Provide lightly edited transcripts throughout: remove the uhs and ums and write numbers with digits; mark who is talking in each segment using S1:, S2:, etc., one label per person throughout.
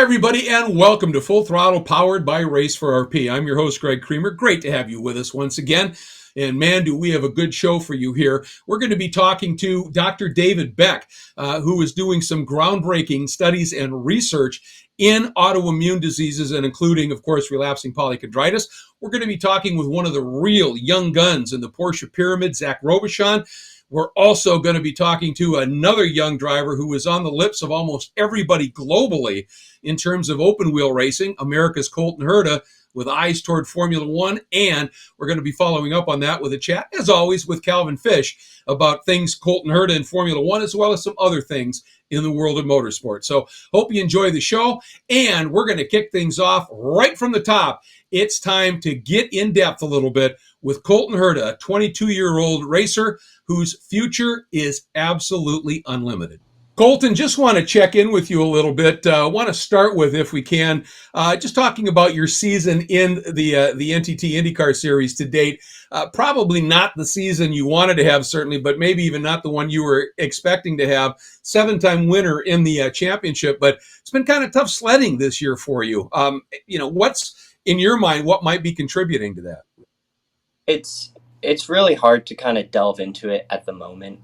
S1: everybody, and welcome to Full Throttle, powered by Race for RP. I'm your host, Greg Creamer. Great to have you with us once again. And man, do we have a good show for you here. We're going to be talking to Dr. David Beck, who is doing some groundbreaking studies and research in autoimmune diseases, and including, of course, relapsing polychondritis. We're going to be talking with one of the real young guns in the Porsche pyramid, Zach Robichon. We're also going to be talking to another young driver who is on the lips of almost everybody globally in terms of open wheel racing, America's Colton Herta, with eyes toward Formula One. And we're going to be following up on that with a chat, as always, with Calvin Fish about things Colton Herta in Formula One, as well as some other things in the world of motorsport. So hope you enjoy the show. And we're going to kick things off right from the top. It's time to get in depth a little bit with Colton Herta, a 22-year-old racer whose future is absolutely unlimited. Colton, just want to check in with you a little bit. Want to start with, if we can, just talking about your season in the NTT IndyCar Series to date. Probably not the season you wanted to have, certainly, but maybe even not the one you were expecting to have. 7-time winner in the championship, but it's been kind of tough sledding this year for you. What's in your mind? What might be contributing to that?
S2: It's really hard to kind of delve into it at the moment.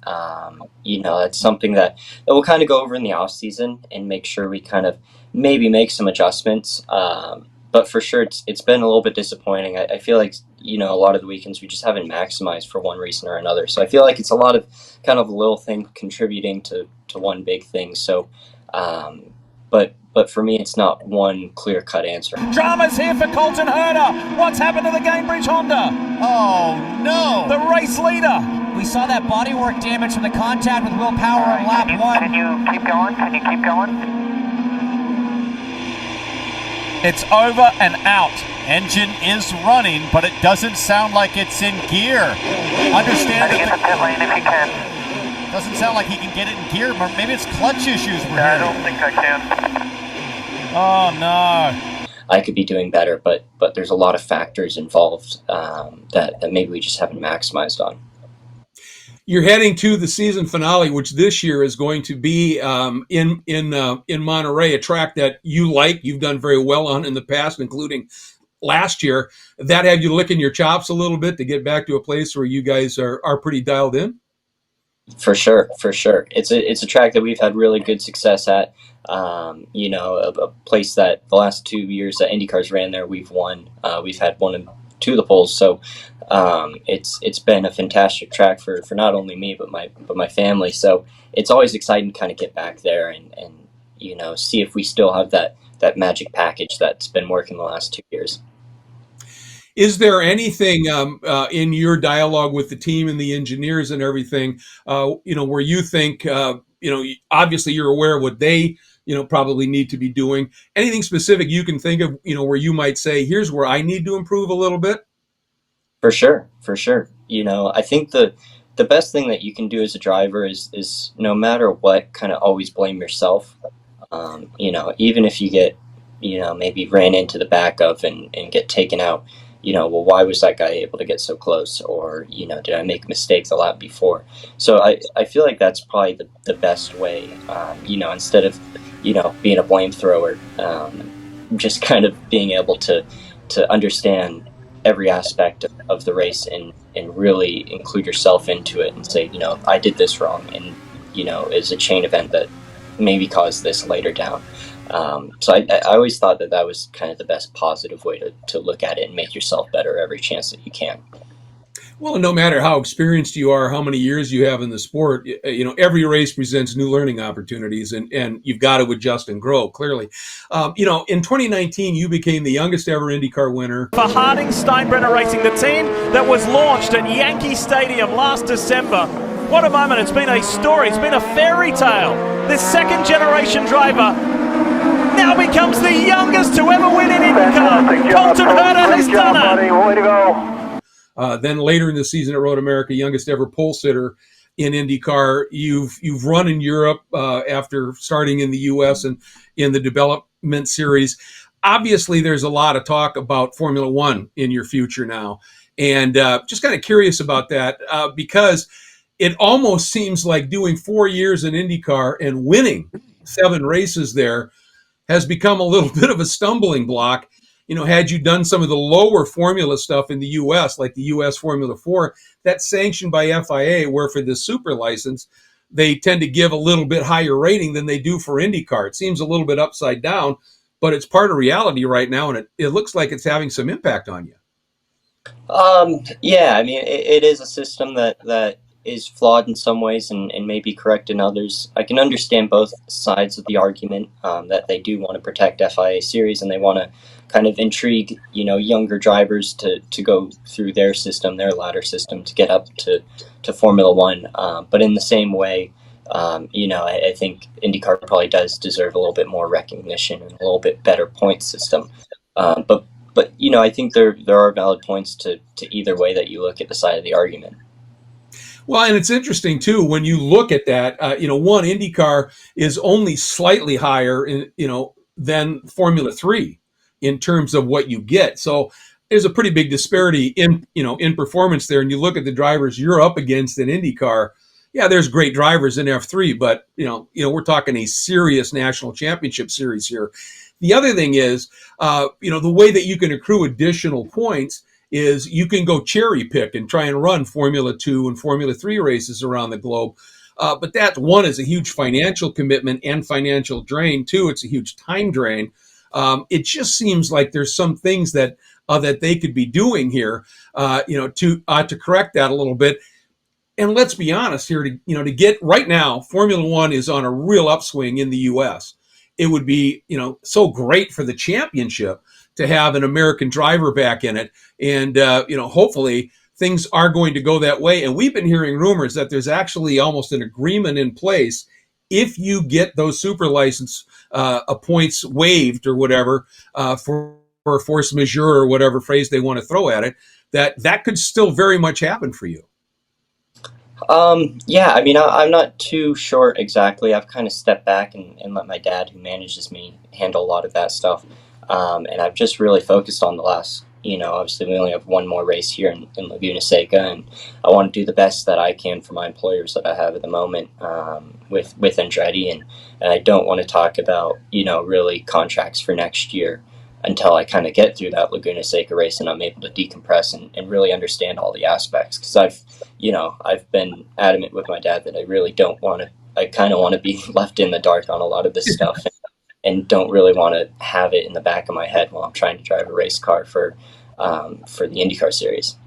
S2: It's something that we'll kind of go over in the off season and make sure we kind of maybe make some adjustments. But for sure, it's been a little bit disappointing. I feel like, a lot of the weekends we just haven't maximized for one reason or another. So I feel like it's a lot of kind of little things contributing to one big thing. So, but for me, it's not one clear-cut answer.
S3: Drama's here for Colton Herta. What's happened to the Gamebridge Honda?
S4: Oh, no.
S3: The race leader.
S4: We saw that bodywork damage from the contact with Will Power on lap one.
S5: Can you keep going? Can you keep going?
S3: It's over and out. Engine is running, but it doesn't sound like it's in gear. Understand
S5: Get the pit lane if you can.
S3: Doesn't sound like he can get it in gear. Maybe it's clutch issues we're
S5: I
S3: hearing.
S5: don't think I can.
S3: Oh, no.
S2: I could be doing better, but there's a lot of factors involved that maybe we just haven't maximized on.
S1: You're heading to the season finale, which this year is going to be in Monterey, a track that you like, you've done very well on in the past, including last year. That had you licking your chops a little bit to get back to a place where you guys are pretty dialed in? For sure.
S2: It's a track that we've had really good success at. A place that the last 2 years that IndyCars ran there, we've won. We've had one and two of the poles. So it's been a fantastic track for not only me but my family. So it's always exciting to kind of get back there and see if we still have that magic package that's been working the last 2 years.
S1: Is there anything in your dialogue with the team and the engineers and everything, where you think, obviously you're aware of what they, probably need to be doing? Anything specific you can think of, where you might say, here's where I need to improve a little bit? For sure.
S2: I think the best thing that you can do as a driver is no matter what, kind of always blame yourself. Even if you get, maybe ran into the back of and get taken out, well, why was that guy able to get so close? Or, did I make mistakes a lot before? So I feel like that's probably the best way, instead of, being a blame thrower, just kind of being able to understand every aspect of the race and really include yourself into it and say, I did this wrong. And, it's a chain event that maybe caused this later down. So I always thought that was kind of the best positive way to look at it and make yourself better every chance that you can.
S1: Well, no matter how experienced you are, how many years you have in the sport, every race presents new learning opportunities, and you've got to adjust and grow, clearly. In 2019, you became the youngest ever IndyCar winner.
S3: For Harding Steinbrenner Racing, the team that was launched at Yankee Stadium last December. What a moment. It's been a story. It's been a fairy tale. This second-generation driver now becomes the youngest to ever win an IndyCar. Colton Herta has done it.
S5: Way to go.
S1: Then later in the season at Road America, youngest ever pole sitter in IndyCar. You've run in Europe after starting in the U.S. and in the development series. Obviously, there's a lot of talk about Formula One in your future now. And just kind of curious about that because it almost seems like doing 4 years in IndyCar and winning 7 races there has become a little bit of a stumbling block. Had you done some of the lower formula stuff in the U.S., like the U.S. Formula 4, that's sanctioned by FIA, where for the super license, they tend to give a little bit higher rating than they do for IndyCar. It seems a little bit upside down, but it's part of reality right now, and it looks like it's having some impact on you.
S2: Yeah, I mean, it is a system that is flawed in some ways and may be correct in others. I can understand both sides of the argument, that they do want to protect FIA series and they want to kind of intrigue, younger drivers to go through their system, their ladder system, to get up to Formula One. But in the same way, I think IndyCar probably does deserve a little bit more recognition and a little bit better point system. But I think there are valid points to either way that you look at the side of the argument.
S1: Well, and it's interesting too when you look at that. One, IndyCar is only slightly higher than Formula 3 in terms of what you get. So there's a pretty big disparity in performance there. And you look at the drivers you're up against in IndyCar. Yeah, there's great drivers in F3, but we're talking a serious national championship series here. The other thing is, the way that you can accrue additional points is you can go cherry pick and try and run Formula 2 and Formula 3 races around the globe. But that, one, is a huge financial commitment and financial drain. Two, it's a huge time drain. It just seems like there's some things that they could be doing here, to correct that a little bit. And let's be honest here, to get right now, Formula One is on a real upswing in the U.S. It would be, so great for the championship to have an American driver back in it. And, hopefully things are going to go that way. And we've been hearing rumors that there's actually almost an agreement in place. If you get those super license points waived or whatever, for force majeure or whatever phrase they want to throw at it, that could still very much happen for you.
S2: Yeah, I mean, I'm not too sure exactly. I've kind of stepped back and let my dad, who manages me, handle a lot of that stuff. And I've just really focused on the last, obviously we only have one more race here in Laguna Seca, and I want to do the best that I can for my employers that I have at the moment, with Andretti. And I don't want to talk about, really contracts for next year until I kind of get through that Laguna Seca race and I'm able to decompress and really understand all the aspects. Because I've been adamant with my dad that I really don't want to, I kind of want to be left in the dark on a lot of this stuff, and don't really want to have it in the back of my head while I'm trying to drive a race car for the IndyCar series.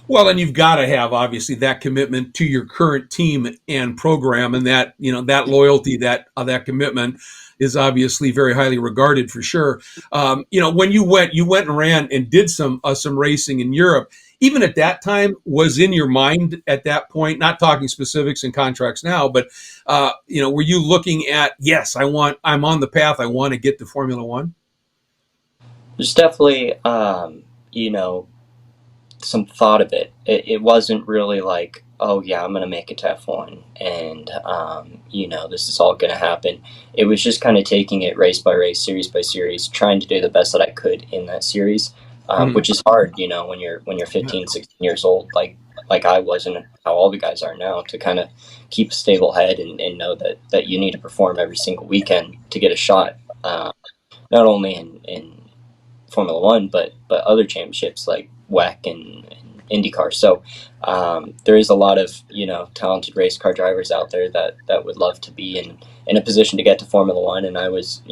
S1: Well, and you've got to have, obviously, that commitment to your current team and program, and that, that loyalty, that commitment is obviously very highly regarded for sure. When you went and ran and did some racing in Europe, even at that time, was in your mind at that point, not talking specifics and contracts now, but, were you looking at, yes, I'm on the path, I want to get to Formula One?
S2: There's definitely, some thought of it. It wasn't really like, oh yeah, I'm going to make it to F1 and, this is all going to happen. It was just kind of taking it race by race, series by series, trying to do the best that I could in that series, which is hard, when you're 15, 16 years old, like I was and how all the guys are now, to kind of keep a stable head and know that you need to perform every single weekend to get a shot, not only in Formula One, but other championships like WEC and IndyCar. So there is a lot of talented race car drivers out there that would love to be in a position to get to Formula One, and I was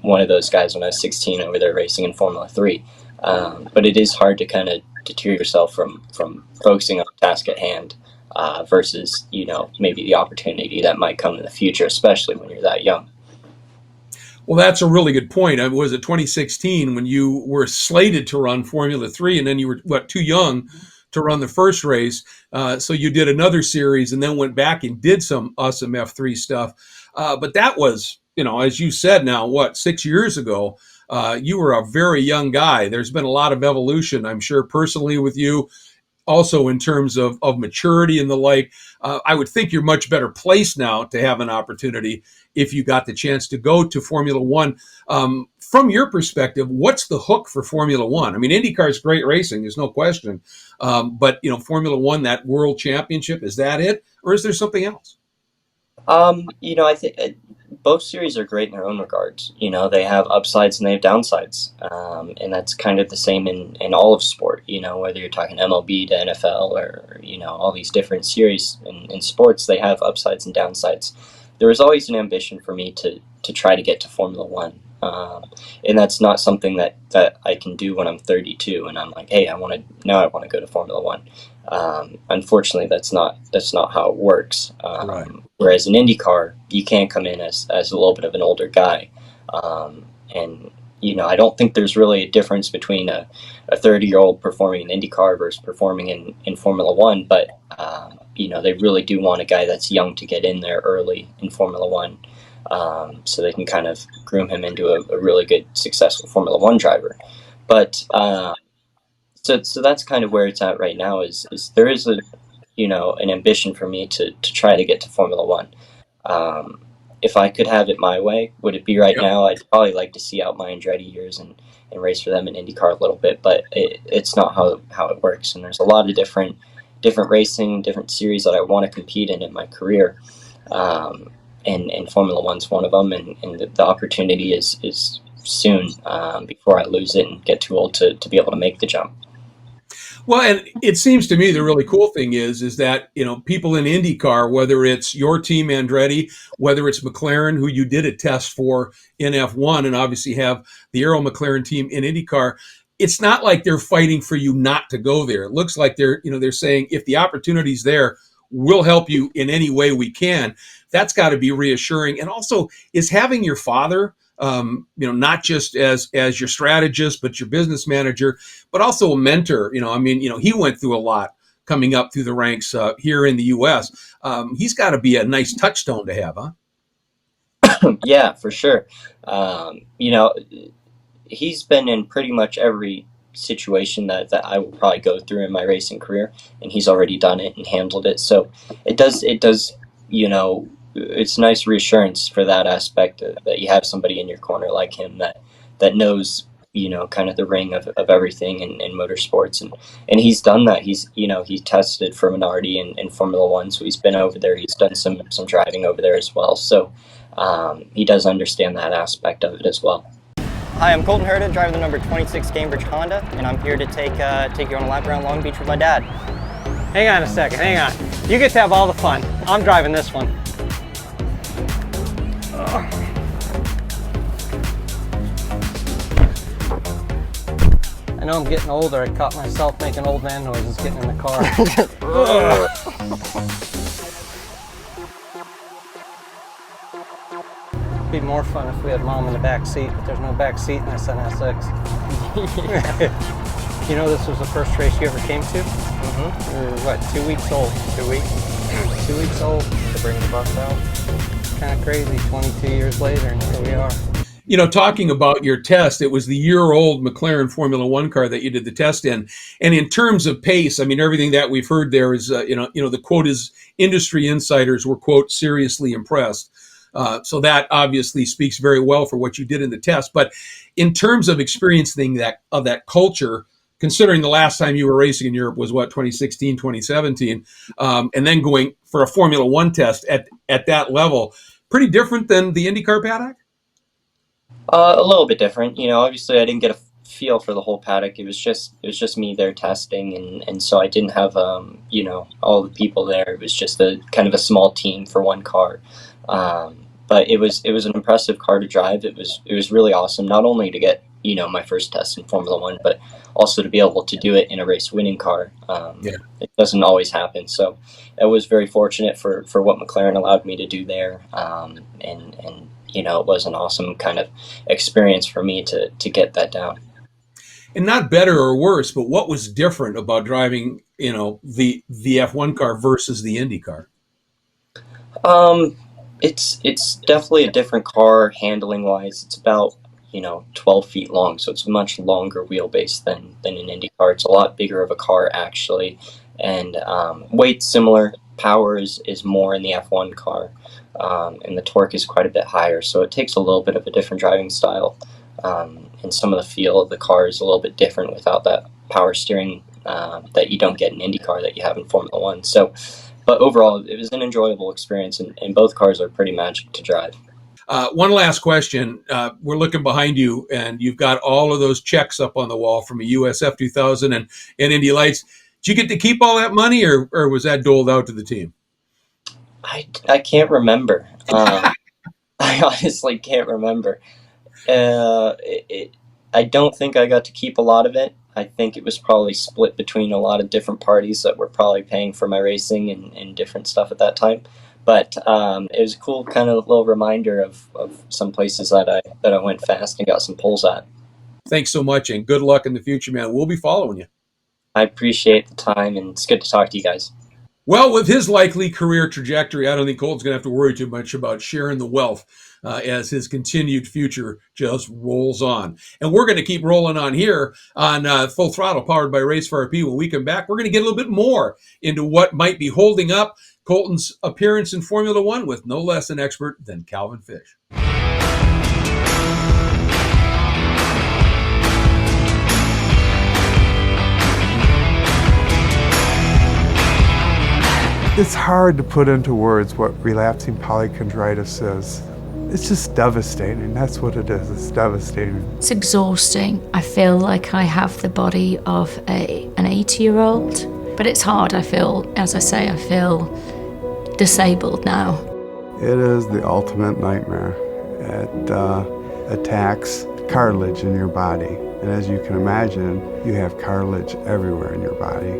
S2: one of those guys when I was 16 over there racing in Formula 3. But it is hard to kind of deter yourself from focusing on the task at hand, versus maybe the opportunity that might come in the future, especially when you're that young.
S1: Well, that's a really good point. Was it 2016 when you were slated to run Formula 3 and then you were, too young to run the first race? So you did another series and then went back and did some F3 stuff. But that was, as you said now, 6 years ago, you were a very young guy. There's been a lot of evolution, I'm sure, personally with you. Also in terms of maturity and the like. I would think you're much better placed now to have an opportunity if you got the chance to go to Formula One. From your perspective, what's the hook for Formula One? I mean, IndyCar is great racing, there's no question. But, Formula One, that world championship, is that it? Or is there something else?
S2: I think both series are great in their own regards. They have upsides and they have downsides, and that's kind of the same in all of sport. Whether you're talking MLB to NFL or all these different series in sports, they have upsides and downsides. There was always an ambition for me to try to get to Formula One, and that's not something that I can do when I'm 32 and I'm like, hey, I want to go to Formula One. Unfortunately, that's not how it works.
S1: Right.
S2: Whereas in IndyCar, you can come in as a little bit of an older guy, and I don't think there's really a difference between a 30-year-old performing in IndyCar versus performing in Formula One. But they really do want a guy that's young to get in there early in Formula One, so they can kind of groom him into a really good, successful Formula One driver. But so that's kind of where it's at right now. Is there is an ambition for me to try to get to Formula One. If I could have it my way, would it be right now? I'd probably like to see out my Andretti years and race for them in IndyCar a little bit, but it's not how it works. And there's a lot of different racing, different series that I want to compete in my career. And Formula One's one of them, and the opportunity is soon, before I lose it and get too old to be able to make the jump.
S1: Well, and it seems to me the really cool thing is that, people in IndyCar, whether it's your team, Andretti, whether it's McLaren, who you did a test for in F1 and obviously have the Arrow McLaren team in IndyCar, it's not like they're fighting for you not to go there. It looks like they're saying, if the opportunity's there, we'll help you in any way we can. That's got to be reassuring. And also, is having your father, not just as your strategist, but your business manager, but also a mentor. He went through a lot coming up through the ranks here in the U.S. He's got to be a nice touchstone to have, huh?
S2: Yeah, for sure. He's been in pretty much every situation that I will probably go through in my racing career, and he's already done it and handled it. So it does, it's nice reassurance for that aspect that you have somebody in your corner like him that knows, kind of the ring of everything in motorsports. And he's done that. He tested for Minardi in Formula One. So he's been over there. He's done some driving over there as well. So he does understand that aspect of it as well.
S6: Hi, I'm Colton Herta, driving the number 26 Cambridge Honda, and I'm here to take you on a lap around Long Beach with my dad.
S7: Hang on a second, hang on. You get to have all the fun. I'm driving this one. I know I'm getting older. I caught myself making old man noises getting in the car. It'd be more fun if we had mom in the back seat, but there's no back seat in this NSX. This was the first race you ever came to? Mm-hmm. You were, what, 2 weeks old? 2 weeks? 2 weeks old.
S6: To bring the bus out.
S7: Kind of crazy, 22 years later, and here we are.
S1: Talking about your test, it was the year-old McLaren Formula One car that you did the test in. And in terms of pace, everything that we've heard there is, the quote is, industry insiders were, quote, seriously impressed. So that obviously speaks very well for what you did in the test. But in terms of experiencing that culture, considering the last time you were racing in Europe was, 2016, 2017, and then going for a Formula One test at that level, pretty different than the IndyCar paddock?
S2: A little bit different. Obviously I didn't get a feel for the whole paddock. It was just me there testing, and so I didn't have all the people there. It was just a kind of a small team for one car. But it was an impressive car to drive. It was really awesome, not only to get my first test in Formula One, but also to be able to do it in a race winning car. It doesn't always happen. So I was very fortunate for what McLaren allowed me to do there. And it was an awesome kind of experience for me to get that down.
S1: And not better or worse, but what was different about driving, the F1 car versus the Indy car?
S2: It's definitely a different car handling wise. It's about 12 feet long, so it's a much longer wheelbase than an Indy car. It's a lot bigger of a car actually, and weight similar. Power is more in the F1 car, and the torque is quite a bit higher, so it takes a little bit of a different driving style, and some of the feel of the car is a little bit different without that power steering that you don't get in IndyCar that you have in Formula One. So, but overall, it was an enjoyable experience, and both cars are pretty magic to drive.
S1: One last question. We're looking behind you, and you've got all of those checks up on the wall from a USF 2000 and Indy Lights. Did you get to keep all that money, or was that doled out to the team?
S2: I can't remember. I honestly can't remember. I don't think I got to keep a lot of it. I think it was probably split between a lot of different parties that were probably paying for my racing and different stuff at that time. But it was a cool kind of little reminder of some places that I went fast and got some pulls at.
S1: Thanks so much, and good luck in the future, man. We'll be following you.
S2: I appreciate the time, and it's good to talk to you guys.
S1: Well, with his likely career trajectory, I don't think Colton's going to have to worry too much about sharing the wealth as his continued future just rolls on. And we're going to keep rolling on here on Full Throttle, powered by Race for RP. When we come back, we're going to get a little bit more into what might be holding up Colton's appearance in Formula One with no less an expert than Calvin Fish.
S8: It's hard to put into words what relapsing polychondritis is. It's just devastating. That's what it is. It's devastating.
S9: It's exhausting. I feel like I have the body of an 80-year-old, but it's hard. I feel, as I say, I feel disabled now.
S8: It is the ultimate nightmare. It attacks cartilage in your body. And as you can imagine, you have cartilage everywhere in your body.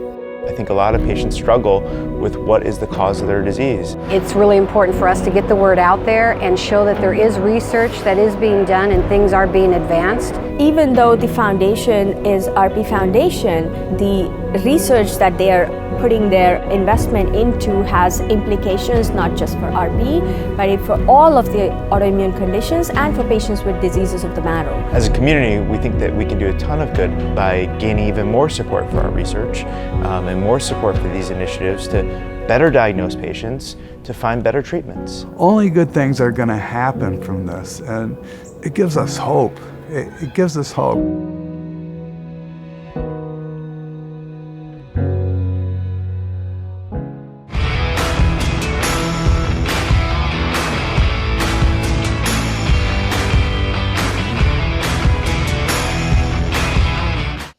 S10: I think a lot of patients struggle with what is the cause of their disease.
S11: It's really important for us to get the word out there and show that there is research that is being done and things are being advanced.
S12: Even though the foundation is RP Foundation, the research that they are putting their investment into has implications not just for RP, but for all of the autoimmune conditions and for patients with diseases of the marrow.
S10: As a community, we think that we can do a ton of good by gaining even more support for our research and more support for these initiatives to better diagnose patients, to find better treatments.
S8: Only good things are going to happen from this, and it gives us hope. It gives us hope.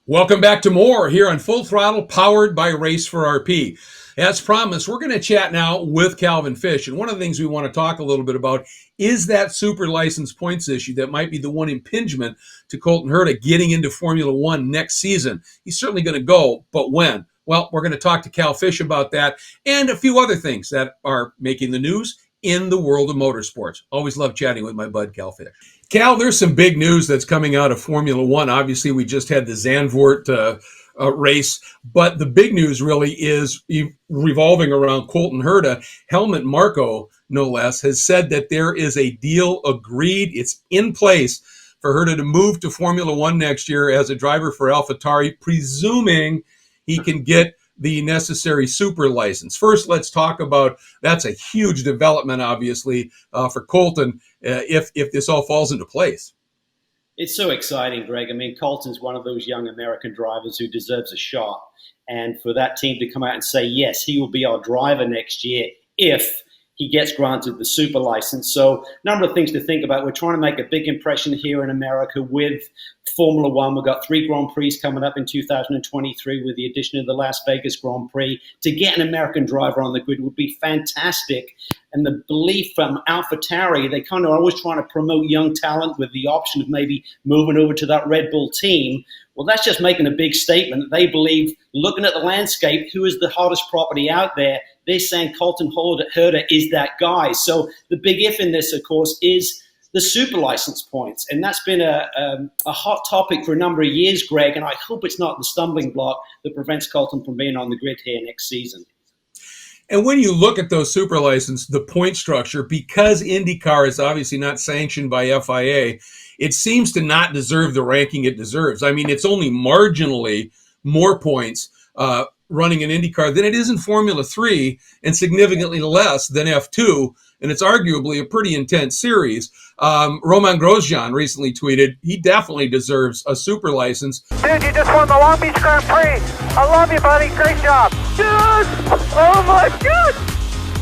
S1: Welcome back to more here on Full Throttle, powered by Race for RP. As promised, we're going to chat now with Calvin Fish. And one of the things we want to talk a little bit about is that super license points issue that might be the one impingement to Colton Herta getting into Formula One next season. He's certainly going to go, but when? Well, we're going to talk to Cal Fish about that and a few other things that are making the news in the world of motorsports. Always love chatting with my bud, Cal Fish. Cal, there's some big news that's coming out of Formula One. Obviously, we just had the Zandvoort race, but the big news really is revolving around Colton Herta. Helmut Marko, no less, has said that there is a deal agreed. It's in place for Herta to move to Formula One next year as a driver for AlphaTauri, presuming he can get the necessary super license. First, let's talk about, that's a huge development, obviously, for Colton, if this all falls into place.
S13: It's so exciting, Greg. I mean, Colton's one of those young American drivers who deserves a shot. And for that team to come out and say, yes, he will be our driver next year if he gets granted the super license. So a number of things to think about. We're trying to make a big impression here in America with Formula One. We've got 3 Grand Prix coming up in 2023 with the addition of the Las Vegas Grand Prix. To get an American driver on the grid would be fantastic. And the belief from AlphaTauri, they kind of are always trying to promote young talent with the option of maybe moving over to that Red Bull team. Well, that's just making a big statement that they believe, looking at the landscape, who is the hottest property out there? They're saying Colton Herta is that guy. So the big if in this, of course, is the super license points. And that's been a hot topic for a number of years, Greg, and I hope it's not the stumbling block that prevents Colton from being on the grid here next season.
S1: And when you look at those super license, the point structure, because IndyCar is obviously not sanctioned by FIA, it seems to not deserve the ranking it deserves. I mean, it's only marginally more points running in IndyCar than it is in Formula 3 and significantly less than F2. And it's arguably a pretty intense series. Roman Grosjean recently tweeted he definitely deserves a super license.
S5: Dude, you just won the Long Beach Grand Prix. I love you, buddy. Great job. Dude! Oh, my God!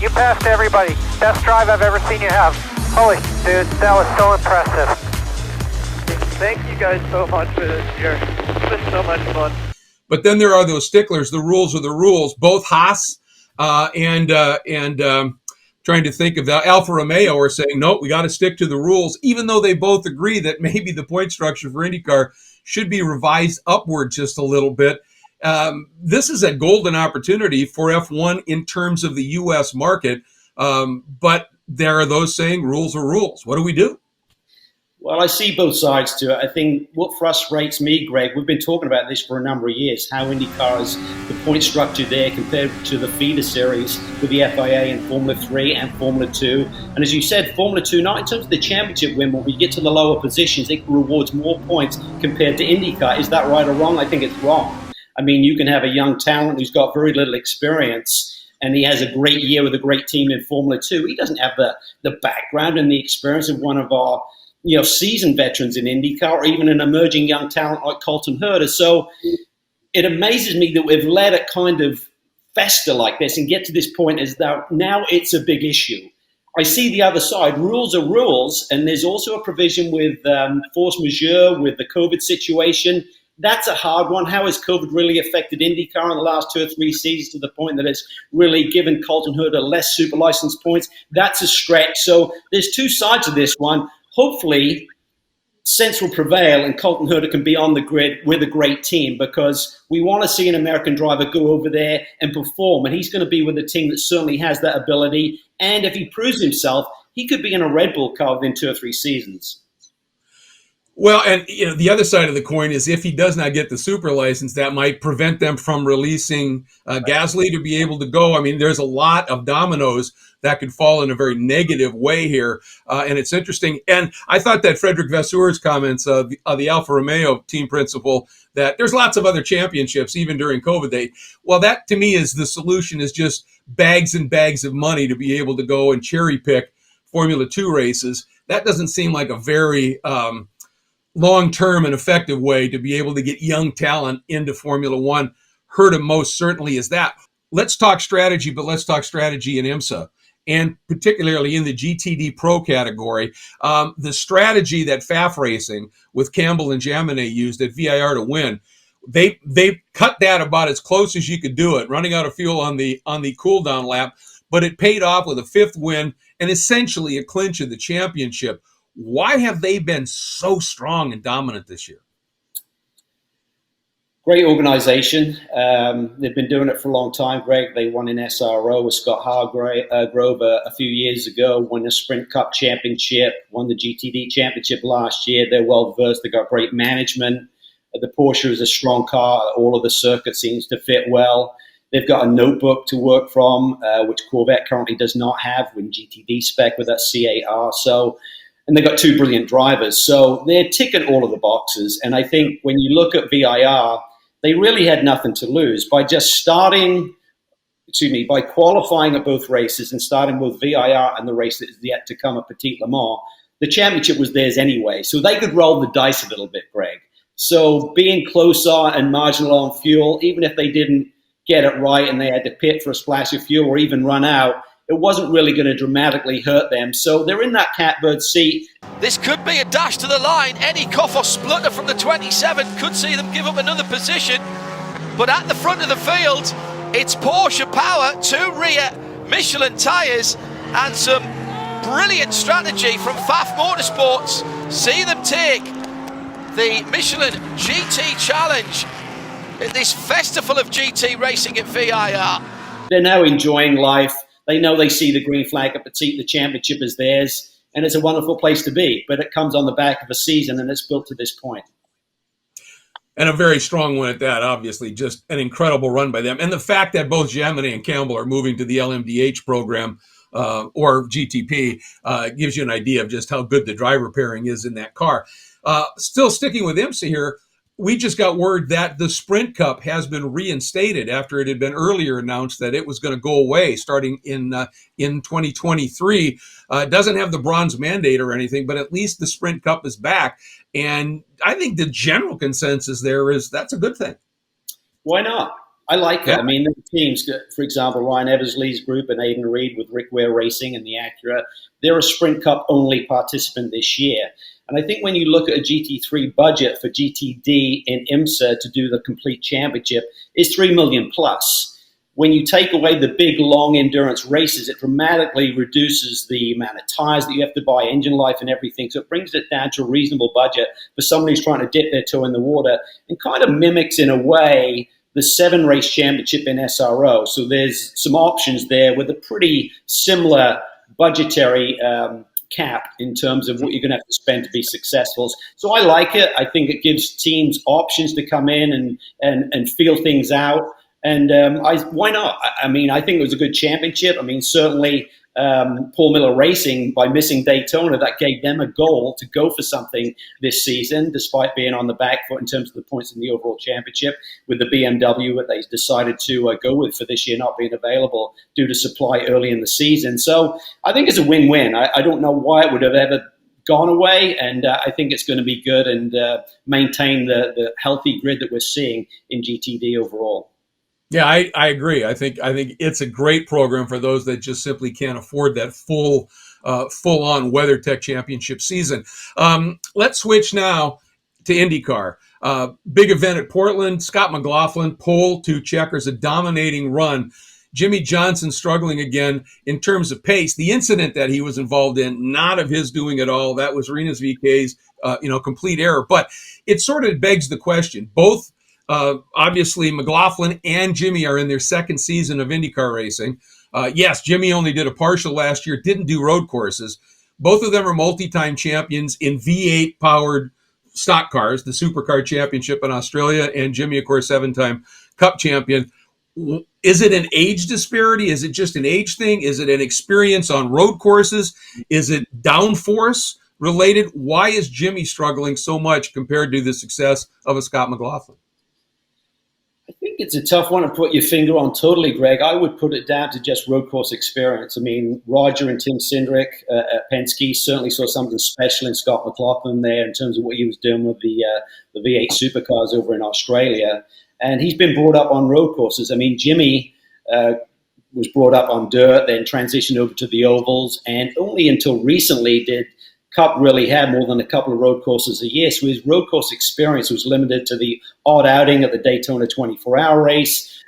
S5: You passed everybody. Best drive I've ever seen you have. Holy dude, that was so impressive.
S14: Thank you guys so much for this year. It's been so much fun.
S1: But then there are those sticklers. The rules are the rules. Both Haas and trying to think of the Alfa Romeo are saying, nope, we got to stick to the rules, even though they both agree that maybe the point structure for IndyCar should be revised upward just a little bit. This is a golden opportunity for F1 in terms of the U.S. market. But there are those saying rules are rules. What do we do?
S13: Well, I see both sides to it. I think what frustrates me, Greg, we've been talking about this for a number of years, how IndyCar is the point structure there compared to the feeder series with the FIA and Formula 3 and Formula 2. And as you said, Formula 2, not in terms of the championship win, but when you get to the lower positions, it rewards more points compared to IndyCar. Is that right or wrong? I think it's wrong. I mean, you can have a young talent who's got very little experience and he has a great year with a great team in Formula 2. He doesn't have the background and the experience of one of our seasoned veterans in IndyCar, or even an emerging young talent like Colton Herta. So it amazes me that we've let it kind of fester like this and get to this point as though now it's a big issue. I see the other side. Rules are rules, and there's also a provision with force majeure, with the COVID situation. That's a hard one. How has COVID really affected IndyCar in the last 2 or 3 seasons to the point that it's really given Colton Herta less super license points? That's a stretch. So there's two sides of this one. Hopefully, sense will prevail and Colton Herta can be on the grid with a great team, because we want to see an American driver go over there and perform. And he's going to be with a team that certainly has that ability. And if he proves himself, he could be in a Red Bull car within 2 or 3 seasons.
S1: Well, and the other side of the coin is if he does not get the super license, that might prevent them from releasing Gasly to be able to go. I mean, there's a lot of dominoes that could fall in a very negative way here, and it's interesting. And I thought that Frederick Vasseur's comments, the Alfa Romeo team principal, that there's lots of other championships even during COVID. Well, that to me is the solution, is just bags and bags of money to be able to go and cherry pick Formula 2 races. That doesn't seem like a very long-term and effective way to be able to get young talent into Formula One. Herta most certainly is that. Let's talk strategy, but let's talk strategy in IMSA, and particularly in the GTD Pro category. The strategy that FAF Racing with Campbell and Jaminet used at VIR to win, they cut that about as close as you could do it, running out of fuel on the cool-down lap, but it paid off with a 5th win and essentially a clinch of the championship. Why have they been so strong and dominant this year?
S13: Great organization. They've been doing it for a long time, Greg. They won in SRO with Scott Hargrove a few years ago, won the Sprint Cup Championship, won the GTD Championship last year. They're well versed. They've got great management. The Porsche is a strong car. All of the circuit seems to fit well. They've got a notebook to work from, which Corvette currently does not have with GTD spec with that CAR. And they've got 2 brilliant drivers. So they're ticking all of the boxes. And I think when you look at VIR, they really had nothing to lose by just by qualifying at both races and starting with VIR and the race that is yet to come at Petit Le Mans. The championship was theirs anyway. So they could roll the dice a little bit, Greg. So being closer and marginal on fuel, even if they didn't get it right and they had to pit for a splash of fuel or even run out, it wasn't really going to dramatically hurt them. So they're in that catbird seat.
S15: This could be a dash to the line. Any cough or splutter from the 27 could see them give up another position. But at the front of the field, it's Porsche power, 2 rear Michelin tyres, and some brilliant strategy from FAF Motorsports. See them take the Michelin GT Challenge in this festival of GT racing at VIR.
S13: They're now enjoying life. They know they see the green flag at Petit. The championship is theirs, and it's a wonderful place to be. But it comes on the back of a season, and it's built to this point.
S1: And a very strong one at that, obviously. Just an incredible run by them. And the fact that both Jaminet and Campbell are moving to the LMDH program or GTP gives you an idea of just how good the driver pairing is in that car. Still sticking with IMSA here, we just got word that the Sprint Cup has been reinstated after it had been earlier announced that it was going to go away starting in 2023. It doesn't have the bronze mandate or anything, but at least the Sprint Cup is back. And I think the general consensus there is that's a good thing.
S13: Why not? I like it.
S1: Yeah.
S13: I mean, the teams, for example, Ryan Eversley's group and Aidan Reed with Rick Ware Racing and the Acura, they're a Sprint Cup only participant this year. And I think when you look at a GT3 budget for GTD in IMSA to do the complete championship, it's $3 million plus. When you take away the big, long endurance races, it dramatically reduces the amount of tires that you have to buy, engine life and everything. So it brings it down to a reasonable budget for somebody who's trying to dip their toe in the water and kind of mimics, in a way, the 7-race championship in SRO. So there's some options there with a pretty similar budgetary cap in terms of what you're going to have to spend to be successful. So I like it. I think it gives teams options to come in and feel things out. And why not? I mean, I think it was a good championship. I mean, certainly Paul Miller Racing, by missing Daytona, that gave them a goal to go for something this season, despite being on the back foot in terms of the points in the overall championship, with the BMW that they decided to go with for this year not being available due to supply early in the season. So I think it's a win-win. I don't know why it would have ever gone away, and I think it's going to be good and maintain the healthy grid that we're seeing in GTD overall.
S1: Yeah, I agree. I think it's a great program for those that just simply can't afford that full on WeatherTech Championship season. Let's switch now to IndyCar. Big event at Portland. Scott McLaughlin, pole, 2 checkers, a dominating run. Jimmy Johnson struggling again in terms of pace. The incident that he was involved in, not of his doing at all. That was Rinus VK's complete error. But it sort of begs the question. Both obviously, McLaughlin and Jimmy are in their second season of IndyCar racing. Yes, Jimmy only did a partial last year, didn't do road courses. Both of them are multi-time champions in V8-powered stock cars, the Supercar Championship in Australia, and Jimmy, of course, 7-time Cup champion. Is it an age disparity? Is it just an age thing? Is it an experience on road courses? Is it downforce related? Why is Jimmy struggling so much compared to the success of a Scott McLaughlin?
S13: I think it's a tough one to put your finger on totally, Greg. I would put it down to just road course experience. I mean, Roger and Tim Cindric at Penske certainly saw something special in Scott McLaughlin there in terms of what he was doing with the V8 supercars over in Australia. And he's been brought up on road courses. I mean, Jimmy was brought up on dirt, then transitioned over to the ovals, and only until recently did Cup really have more than a couple of road courses a year. So his road course experience was limited to the odd outing at the Daytona 24-hour race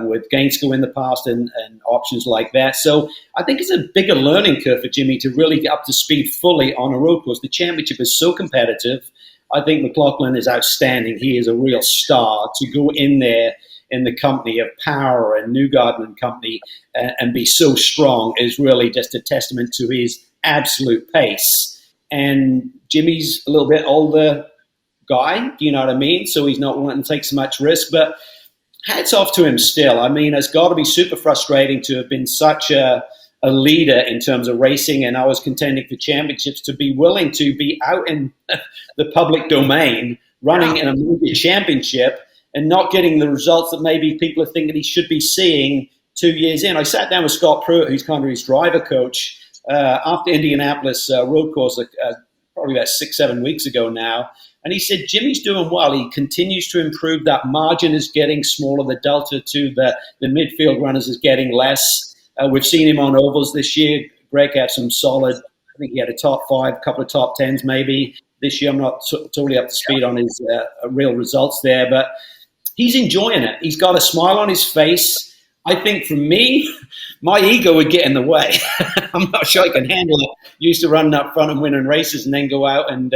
S13: with Gainskill in the past and options like that. So I think it's a bigger learning curve for Jimmy to really get up to speed fully on a road course. The championship is so competitive. I think McLaughlin is outstanding. He is a real star. To go in there in the company of Power and Newgarden and company and be so strong is really just a testament to his absolute pace. And Jimmy's a little bit older guy, do you know what I mean? So he's not wanting to take so much risk, but hats off to him still. I mean, it's got to be super frustrating to have been such a leader in terms of racing, and I was contending for championships, to be willing to be out in the public domain, running in a major championship and not getting the results that maybe people are thinking he should be seeing 2 years in. I sat down with Scott Pruitt, who's kind of his driver coach, after Indianapolis road course, probably about 6-7 weeks ago now. And he said, Jimmy's doing well. He continues to improve. That margin is getting smaller. The delta to the midfield runners is getting less. We've seen him on ovals this year. Greg had some solid, I think he had a top 5, a couple of top 10s maybe. This year I'm not totally up to speed on his real results there, but he's enjoying it. He's got a smile on his face. I think for me, my ego would get in the way. I'm not sure I can handle it. Used to running up front and winning races and then go out and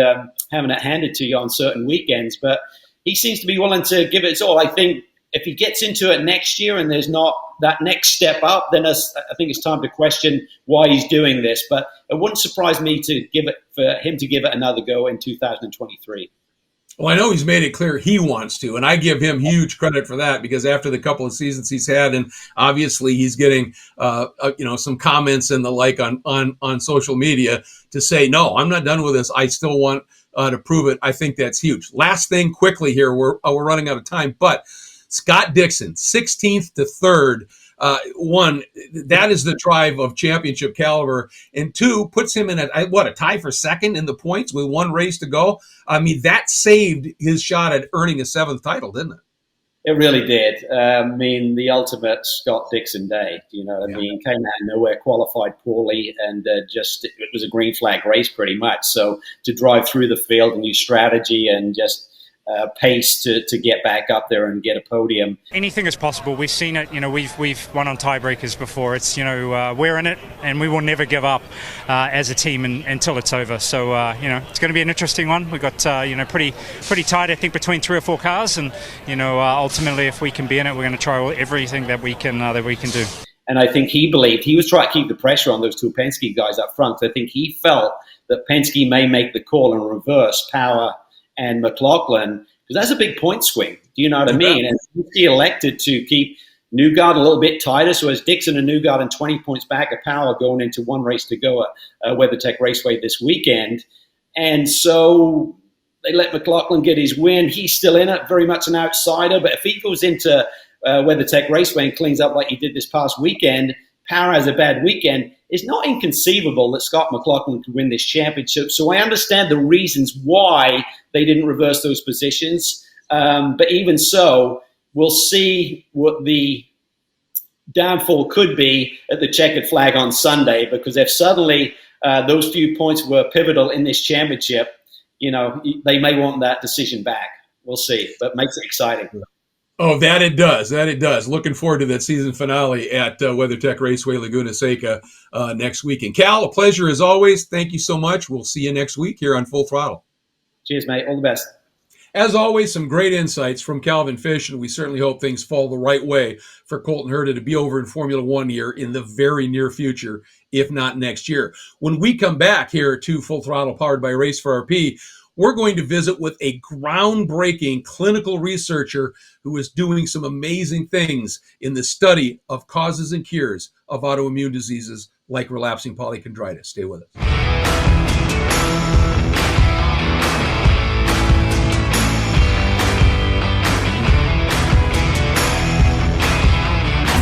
S13: having it handed to you on certain weekends. But he seems to be willing to give it his all. I think if he gets into it next year and there's not that next step up, then I think it's time to question why he's doing this. But it wouldn't surprise me for him to give it another go in 2023.
S1: Well, I know he's made it clear he wants to, and I give him huge credit for that, because after the couple of seasons he's had, and obviously he's getting, some comments and the like on social media to say, no, I'm not done with this. I still want to prove it. I think that's huge. Last thing quickly here, we're running out of time, but Scott Dixon, 16th to 3rd. One, that is the drive of championship caliber, and 2, puts him in a tie for second in the points with 1 race to go. I mean, that saved his shot at earning a 7th title, didn't it?
S13: It really did. I mean, the ultimate Scott Dixon day. You know what I mean? Came out of nowhere, qualified poorly, and just it was a green flag race pretty much. So to drive through the field, a new strategy, and just pace to get back up there and get a podium.
S16: Anything is possible. We've seen it. You know, we've won on tiebreakers before. It's, you know, we're in it, and we will never give up as a team until it's over. So you know, it's going to be an interesting one. We've got you know, pretty tight, I think, between 3 or 4 cars, and you know, ultimately, if we can be in it, we're going to try everything that we can do.
S13: And I think he believed he was trying to keep the pressure on those two Penske guys up front. I think he felt that Penske may make the call and reverse Power and McLaughlin, because that's a big point swing. Do you know what I mean? And he elected to keep Newgard a little bit tighter, so as Dixon and Newgard and 20 points back of Power going into one race to go at WeatherTech Raceway this weekend. And so they let McLaughlin get his win. He's still in it, very much an outsider, but if he goes into WeatherTech Raceway and cleans up like he did this past weekend, Power has a bad weekend, it's not inconceivable that Scott McLaughlin could win this championship. So I understand the reasons why they didn't reverse those positions. But even so, we'll see what the downfall could be at the checkered flag on Sunday, because if suddenly those few points were pivotal in this championship, you know, they may want that decision back. We'll see, but makes it exciting.
S1: Oh, that it does. That it does. Looking forward to that season finale at WeatherTech Raceway Laguna Seca next weekend. Cal, a pleasure as always. Thank you so much. We'll see you next week here on Full Throttle.
S13: Cheers, mate. All the best.
S1: As always, some great insights from Calvin Fish, and we certainly hope things fall the right way for Colton Herta to be over in Formula One here in the very near future, if not next year. When we come back here to Full Throttle, powered by Race for RP, we're going to visit with a groundbreaking clinical researcher who is doing some amazing things in the study of causes and cures of autoimmune diseases like relapsing polychondritis. Stay with us.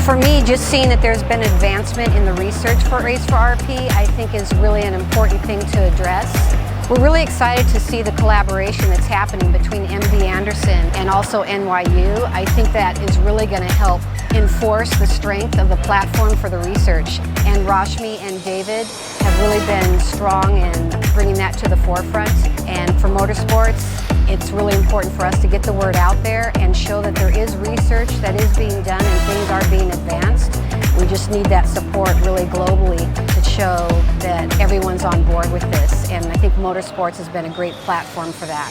S11: For me, just seeing that there's been advancement in the research for Race for RP, I think is really an important thing to address. We're really excited to see the collaboration that's happening between MD Anderson and also NYU. I think that is really going to help enforce the strength of the platform for the research. And Rashmi and David have really been strong in bringing that to the forefront. And for motorsports, it's really important for us to get the word out there and show that there is research that is being done and things are being advanced. We just need that support really globally to show that everyone's on board with this. And I think motorsports has been a great platform for that.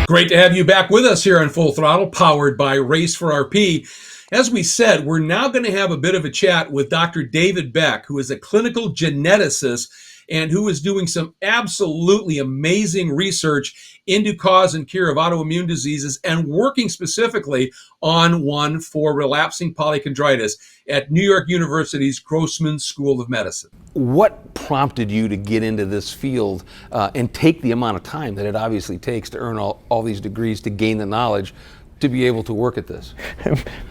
S1: Great to have you back with us here on Full Throttle, powered by Race for RP. As we said, we're now going to have a bit of a chat with Dr. David Beck, who is a clinical geneticist and who is doing some absolutely amazing research into cause and cure of autoimmune diseases and working specifically on one for relapsing polychondritis at New York University's Grossman School of Medicine.
S17: What prompted you to get into this field and take the amount of time that it obviously takes to earn all these degrees to gain the knowledge to be able to work at this?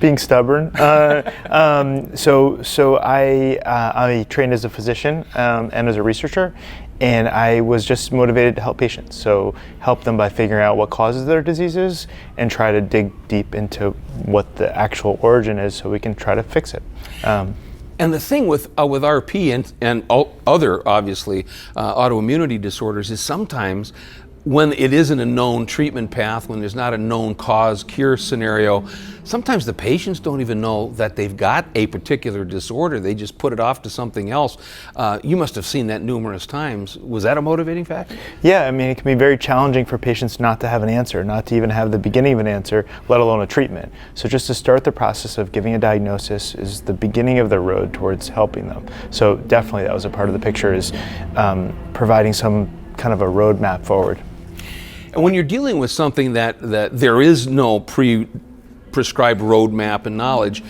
S10: Being stubborn. So I trained as a physician and as a researcher, and I was just motivated to help patients. So help them by figuring out what causes their diseases and try to dig deep into what the actual origin is so we can try to fix it.
S17: And the thing with RP and other, obviously, autoimmunity disorders is sometimes when it isn't a known treatment path, when there's not a known cause-cure scenario, sometimes the patients don't even know that they've got a particular disorder. They just put it off to something else. You must have seen that numerous times. Was that a motivating factor?
S10: Yeah, I mean, it can be very challenging for patients not to have an answer, not to even have the beginning of an answer, let alone a treatment. So just to start the process of giving a diagnosis is the beginning of the road towards helping them. So definitely that was a part of the picture, is providing some kind of a roadmap forward.
S17: And when you're dealing with something that there is no prescribed roadmap and knowledge,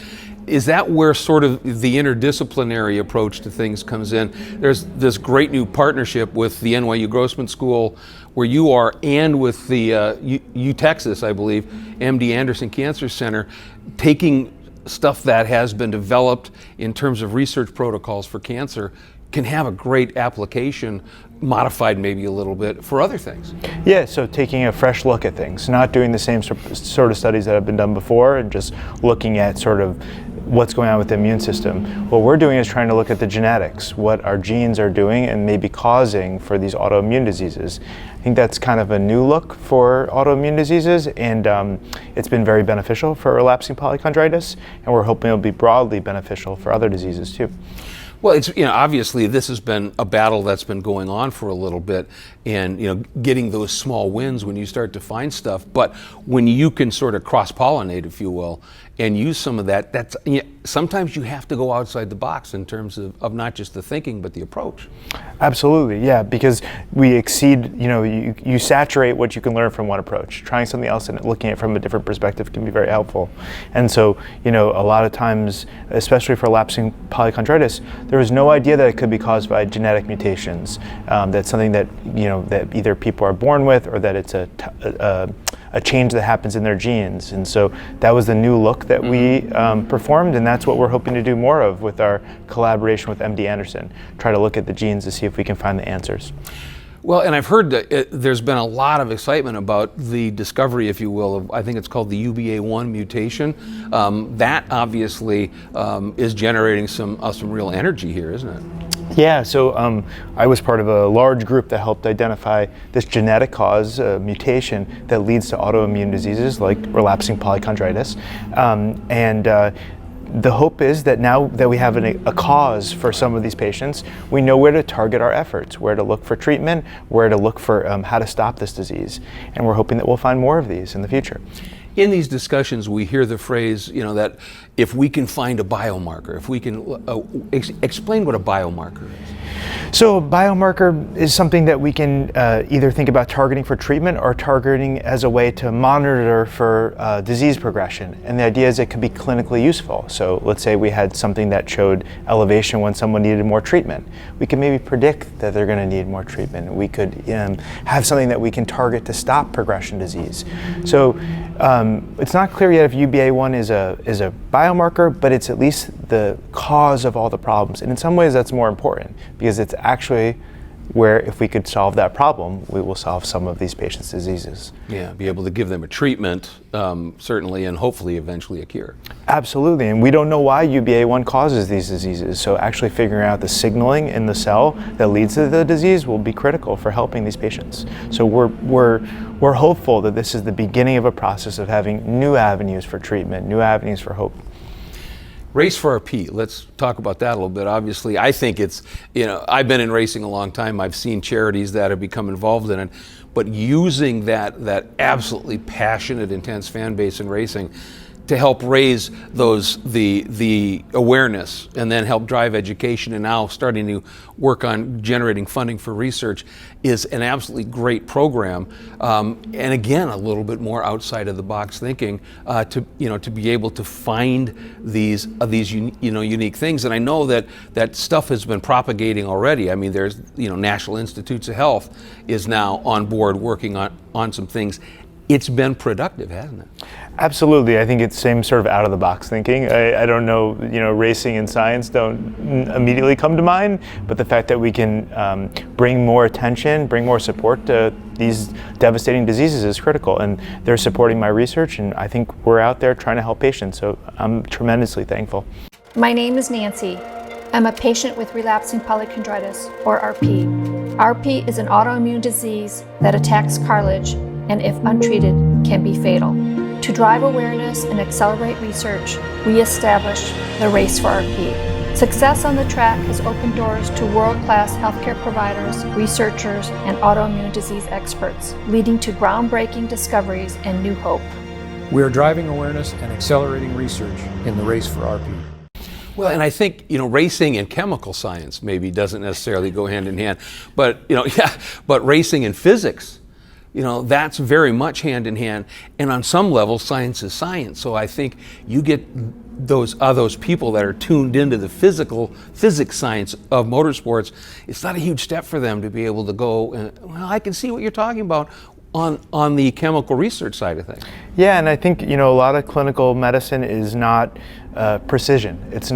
S17: is that where sort of the interdisciplinary approach to things comes in? There's this great new partnership with the NYU Grossman School, where you are, and with the Texas, I believe, MD Anderson Cancer Center, taking stuff that has been developed in terms of research protocols for cancer, can have a great application, modified maybe a little bit, for other things.
S10: Yeah, so taking a fresh look at things, not doing the same sort of studies that have been done before, and just looking at sort of what's going on with the immune system. What we're doing is trying to look at the genetics, what our genes are doing and maybe causing for these autoimmune diseases. I think that's kind of a new look for autoimmune diseases, and it's been very beneficial for relapsing polychondritis, and we're hoping it'll be broadly beneficial for other diseases too.
S17: Well, it's, obviously this has been a battle that's been going on for a little bit, and getting those small wins when you start to find stuff. But when you can sort of cross-pollinate, if you will, and use some of that, that's sometimes you have to go outside the box in terms of not just the thinking but the approach.
S10: Absolutely, yeah, because we exceed, you saturate what you can learn from one approach. Trying something else and looking at it from a different perspective can be very helpful. And so, a lot of times, especially for relapsing polychondritis, there was no idea that it could be caused by genetic mutations. That's something that, that either people are born with, or that it's a change that happens in their genes. And so that was the new look that we performed, and that's what we're hoping to do more of with our collaboration with MD Anderson. Try to look at the genes to see if we can find the answers.
S17: Well, and I've heard that there's been a lot of excitement about the discovery, if you will, of, I think it's called the UBA1 mutation. That obviously is generating some real energy here, isn't it?
S10: Yeah, so I was part of a large group that helped identify this genetic cause, mutation that leads to autoimmune diseases like relapsing polychondritis. The hope is that now that we have a cause for some of these patients, we know where to target our efforts, where to look for treatment, where to look for how to stop this disease. And we're hoping that we'll find more of these in the future.
S17: In these discussions, we hear the phrase, that if we can find a biomarker, if we can explain what a biomarker is.
S10: So a biomarker is something that we can either think about targeting for treatment or targeting as a way to monitor for disease progression. And the idea is it could be clinically useful. So let's say we had something that showed elevation when someone needed more treatment. We could maybe predict that they're going to need more treatment. We could have something that we can target to stop progression disease. So it's not clear yet if UBA1 is a biomarker, but it's at least the cause of all the problems. And in some ways that's more important, because it's actually where, if we could solve that problem, we will solve some of these patients' diseases.
S17: Yeah, be able to give them a treatment, certainly, and hopefully eventually a cure.
S10: Absolutely, and we don't know why UBA1 causes these diseases, so actually figuring out the signaling in the cell that leads to the disease will be critical for helping these patients. So we're hopeful that this is the beginning of a process of having new avenues for treatment, new avenues for hope.
S17: Race for RP, let's talk about that a little bit. Obviously, I think it's, I've been in racing a long time. I've seen charities that have become involved in it, but using that absolutely passionate, intense fan base in racing to help raise the awareness, and then help drive education, and now starting to work on generating funding for research, is an absolutely great program. And again, a little bit more outside of the box thinking to be able to find these unique things. And I know that stuff has been propagating already. I mean, there's National Institutes of Health is now on board working on some things. It's been productive, hasn't it?
S10: Absolutely. I think it's same sort of out of the box thinking. I don't know, racing and science don't immediately come to mind, but the fact that we can bring more attention, bring more support to these devastating diseases is critical. And they're supporting my research, and I think we're out there trying to help patients. So I'm tremendously thankful.
S18: My name is Nancy. I'm a patient with relapsing polychondritis, or RP. RP is an autoimmune disease that attacks cartilage, and if untreated, can be fatal. To drive awareness and accelerate research, we established the Race for RP. Success on the track has opened doors to world-class healthcare providers, researchers, and autoimmune disease experts, leading to groundbreaking discoveries and new hope.
S19: We are driving awareness and accelerating research in the Race for RP.
S17: Well, and I think, racing and chemical science maybe doesn't necessarily go hand in hand, but, but racing and physics, that's very much hand in hand. And on some level, science is science. So I think you get those people that are tuned into the physics science of motorsports, it's not a huge step for them to be able to go and, well, I can see what you're talking about on the chemical research side of things.
S10: Yeah, and I think, a lot of clinical medicine is not precision. It's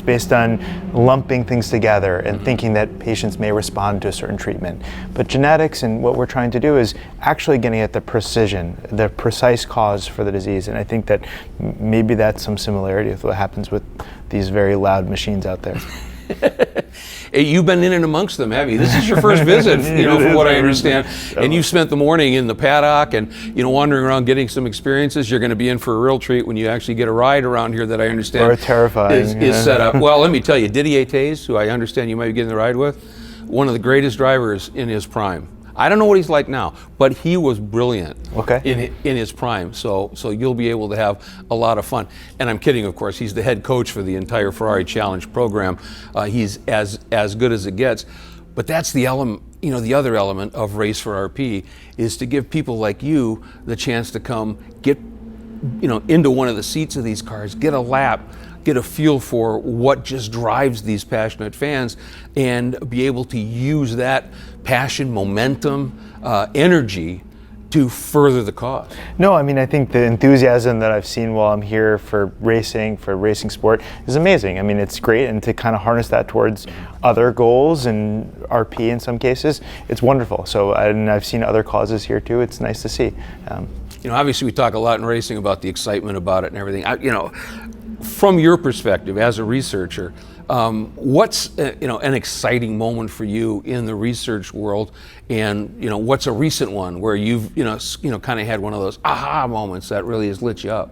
S10: based on lumping things together and thinking that patients may respond to a certain treatment. But genetics and what we're trying to do is actually getting at the precision, the precise cause for the disease. And I think that maybe that's some similarity with what happens with these very loud machines out there.
S17: You've been in and amongst them, have you? This is your first visit, from what I understand. And you spent the morning in the paddock and, wandering around getting some experiences. You're going to be in for a real treat when you actually get a ride around here that I understand
S10: or terrifying,
S17: is set up. Well, let me tell you, Didier Taze, who I understand you might be getting the ride with, one of the greatest drivers in his prime. I don't know what he's like now, but he was brilliant in his prime. So you'll be able to have a lot of fun. And I'm kidding, of course. He's the head coach for the entire Ferrari Challenge program. He's as good as it gets. But that's the element. The other element of Race for RP is to give people like you the chance to come get, into one of the seats of these cars, get a lap, get a feel for what just drives these passionate fans, and be able to use that passion, momentum, energy to further the cause.
S10: No, I think the enthusiasm that I've seen while I'm here for racing sport is amazing. It's great, and to kind of harness that towards other goals and RP in some cases, it's wonderful. So, and I've seen other causes here too. It's nice to see.
S17: Obviously we talk a lot in racing about the excitement about it and everything. From your perspective as a researcher, what's an exciting moment for you in the research world, and what's a recent one where you've kind of had one of those aha moments that really has lit you up?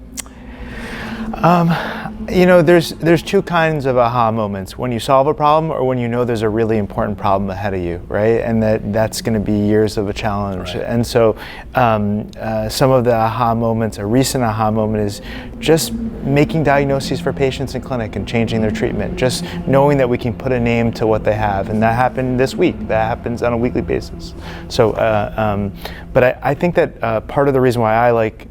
S10: There's two kinds of aha moments: when you solve a problem, or when there's a really important problem ahead of you, right? And that's going to be years of a challenge. Right. And so some of the aha moments, a recent aha moment is just making diagnoses for patients in clinic and changing their treatment, just knowing that we can put a name to what they have. And that happened this week. That happens on a weekly basis. So, but I think that part of the reason why I like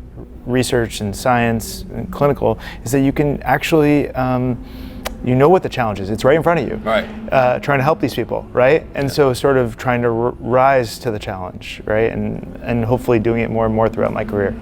S10: research and science and clinical is that you can actually what the challenge is. It's right in front of you.
S17: Right.
S10: Trying to help these people, right? And so sort of trying to rise to the challenge, right? And hopefully doing it more and more throughout my career.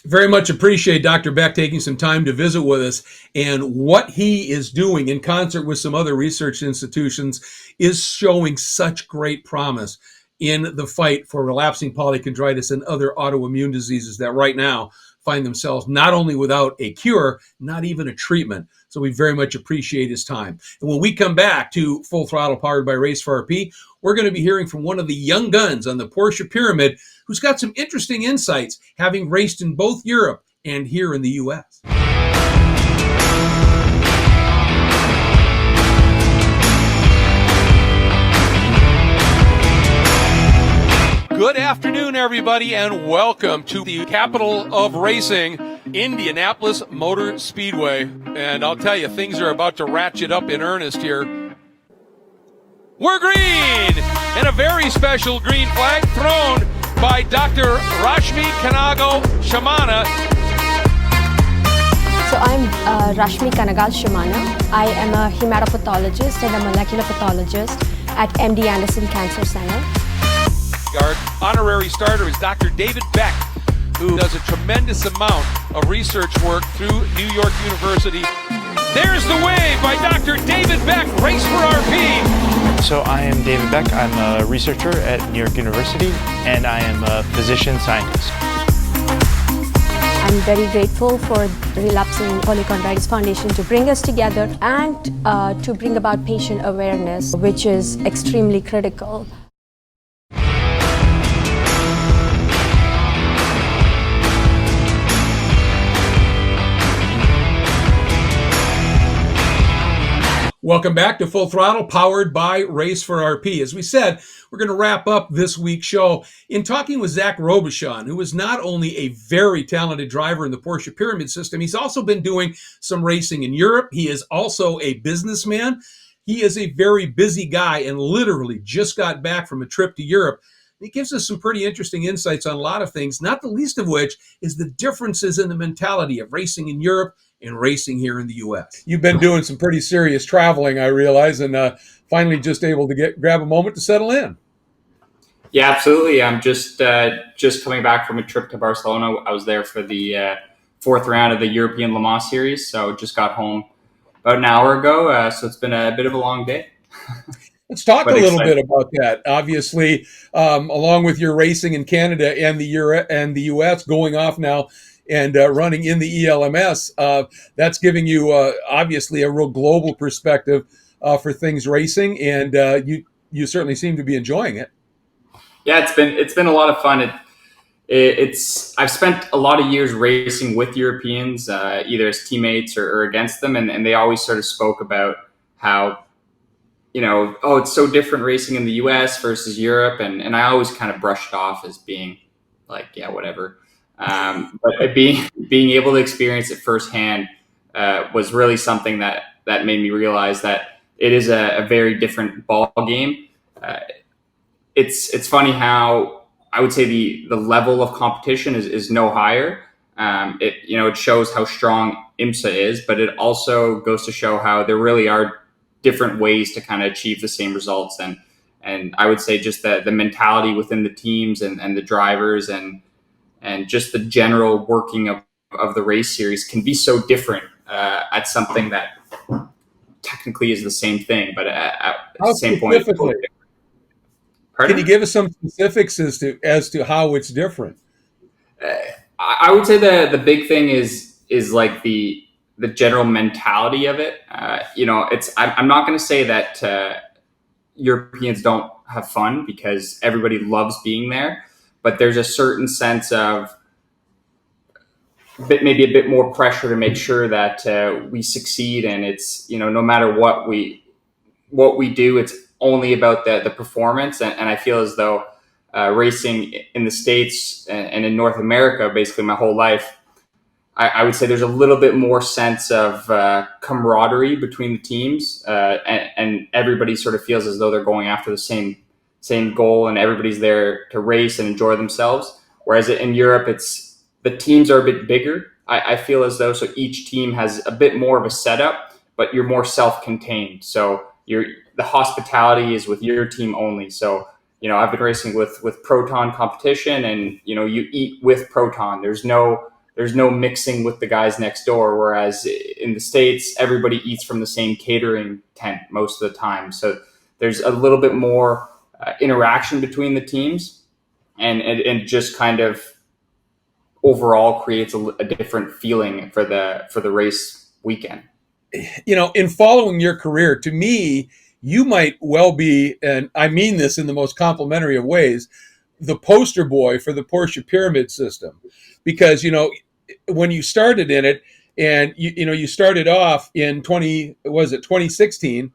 S1: Very much appreciate Dr. Beck taking some time to visit with us, and what he is doing in concert with some other research institutions is showing such great promise in the fight for relapsing polychondritis and other autoimmune diseases that right now find themselves not only without a cure, not even a treatment. So we very much appreciate his time. And when we come back to Full Throttle Powered by Race for RP, we're going to be hearing from one of the young guns on the Porsche Pyramid who's got some interesting insights, having raced in both Europe and here in the U.S. Good afternoon, everybody, and welcome to the capital of racing, Indianapolis Motor Speedway. And I'll tell you, things are about to ratchet up in earnest here. We're green, and a very special green flag thrown by Dr. Rashmi Kanagal-Shamana.
S12: So I'm Rashmi Kanagal-Shamana. I am a hematopathologist and a molecular pathologist at MD Anderson Cancer Center.
S1: Our honorary starter is Dr. David Beck, who does a tremendous amount of research work through New York University. There's the wave by Dr. David Beck, Race for RP.
S10: So I am David Beck. I'm a researcher at New York University, and I am a physician scientist.
S12: I'm very grateful for the Relapsing Polychondritis Foundation to bring us together and to bring about patient awareness, which is extremely critical.
S1: Welcome back to Full Throttle, powered by Race for RP. As we said, we're going to wrap up this week's show in talking with Zach Robichon, who is not only a very talented driver in the Porsche Pyramid system, he's also been doing some racing in Europe. He is also a businessman. He is a very busy guy and literally just got back from a trip to Europe. He gives us some pretty interesting insights on a lot of things, not the least of which is the differences in the mentality of racing in Europe in racing here in the U.S. You've been doing some pretty serious traveling, I realize, and finally just able to grab a moment to settle in.
S20: Yeah, absolutely. I'm just coming back from a trip to Barcelona. I was there for the fourth round of the European Le Mans Series, so just got home about an hour ago. So it's been a bit of a long day.
S1: Let's talk a little bit about that. Obviously, along with your racing in Canada and the U.S. going off now and running in the ELMS, that's giving you obviously a real global perspective for things racing, and you certainly seem to be enjoying it.
S20: Yeah, it's been a lot of fun. I've spent a lot of years racing with Europeans, either as teammates or against them, and they always sort of spoke about how, it's so different racing in the US versus Europe, and I always kind of brushed off as being like, yeah, whatever. But being able to experience it firsthand was really something that made me realize that it is a very different ball game. It's funny how I would say the level of competition is no higher. It shows how strong IMSA is, but it also goes to show how there really are different ways to kind of achieve the same results. And I would say just the mentality within the teams and the drivers and just the general working of the race series can be so different at something that technically is the same thing, but at the same point, it's totally different.
S1: Can you give us some specifics as to how it's different?
S20: I would say the big thing is like the general mentality of it. I'm not going to say that Europeans don't have fun, because everybody loves being there, but there's a certain sense of maybe a bit more pressure to make sure that we succeed, and it's no matter what we do, it's only about the performance. And I feel as though racing in the States and in North America, basically my whole life, I would say there's a little bit more sense of camaraderie between the teams, and everybody sort of feels as though they're going after the same goal, and everybody's there to race and enjoy themselves. Whereas in Europe, the teams are a bit bigger. I feel as though, so each team has a bit more of a setup, but you're more self-contained. So the hospitality is with your team only. So, I've been racing with Proton competition, and, you eat with Proton. There's no mixing with the guys next door. Whereas in the States, everybody eats from the same catering tent most of the time. So there's a little bit more interaction between the teams, and it just kind of overall creates a different feeling for the race weekend.
S1: In following your career, to me, you might well be, and I mean this in the most complimentary of ways, the poster boy for the Porsche pyramid system. Because, when you started in it, and you started off in 2016